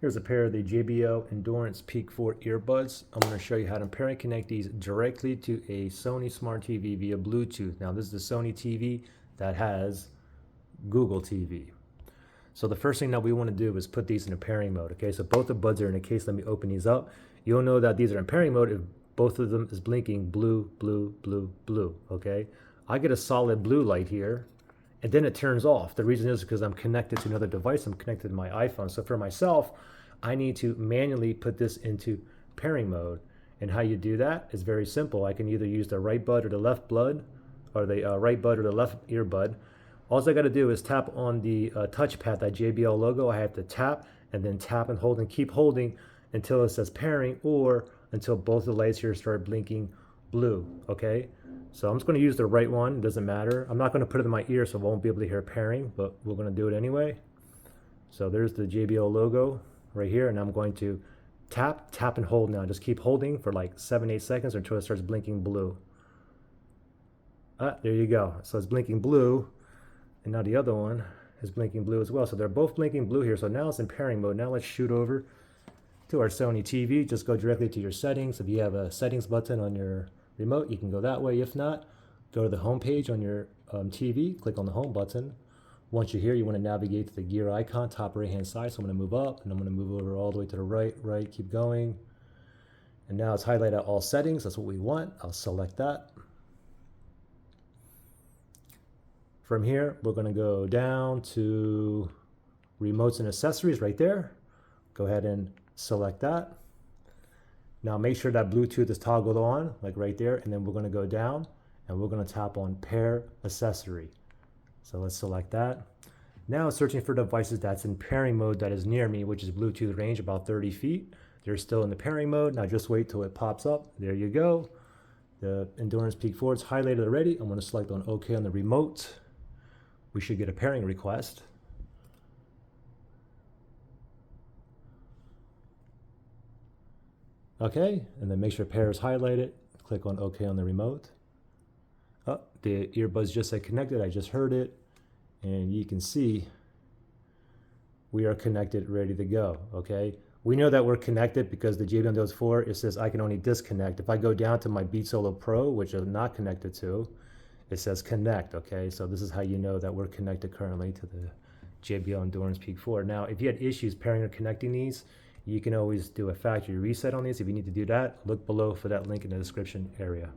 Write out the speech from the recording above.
Here's a pair of the JBL Endurance Peak 4 earbuds. I'm going to show you how to pair and connect these directly to a Sony Smart TV via Bluetooth. Now this is the Sony TV that has Google TV. So the first thing that we want to do is put these in a pairing mode. Okay, so both the buds are in a case. Let me open these up. You'll know that these are in pairing mode if both of them is blinking blue, blue, blue, blue. Okay, I get a solid blue light here, and then it turns off. The reason is because I'm connected to another device. I'm connected to my iPhone. So for myself, I need to manually put this into pairing mode. And how you do that is very simple. I can either use the right bud or the left bud, or the right bud or the left earbud. All I got to do is tap on the touchpad, that JBL logo. I have to tap and then tap and hold and keep holding until it says pairing, or until both the lights here start blinking blue. Okay, so I'm just going to use the right one. It doesn't matter. I'm not going to put it in my ear, so I won't be able to hear pairing, but we're going to do it anyway. So there's the JBL logo right here, and I'm going to tap, tap, and hold now. Just keep holding for like 7-8 seconds until it starts blinking blue. There you go. So it's blinking blue, and now the other one is blinking blue as well. So they're both blinking blue here. So now it's in pairing mode. Now let's shoot over to our Sony TV. Just go directly to your settings. If you have a settings button on your remote, you can go that way. If not, go to the home page on your TV, click on the home button. Once you're here, you want to navigate to the gear icon, top right hand side. So I'm going to move up, and I'm going to move over all the way to the right, keep going. And now it's highlighted all settings. That's what we want. I'll select that. From here, we're going to go down to remotes and accessories right there. Go ahead and select that. Now make sure that Bluetooth is toggled on, like right there, and then we're going to go down and we're going to tap on pair accessory. So let's select that. Now searching for devices that's in pairing mode that is near me, which is Bluetooth range about 30 feet. They're still in the pairing mode. Now just wait till it pops up. There you go. The Endurance Peak 4 is highlighted already. I'm going to select on OK on the remote. We should get a pairing request. Okay, and then make sure pair is highlighted. Click on OK on the remote. Oh, the earbuds just said connected. I just heard it. And you can see we are connected, ready to go. Okay, we know that we're connected because the JBL Endurance 4, it says I can only disconnect. If I go down to my Beat Solo Pro, which I'm not connected to, it says connect. Okay, so this is how you know that we're connected currently to the JBL Endurance Peak 4. Now, if you had issues pairing or connecting these, you can always do a factory reset on these. If you need to do that, look below for that link in the description area.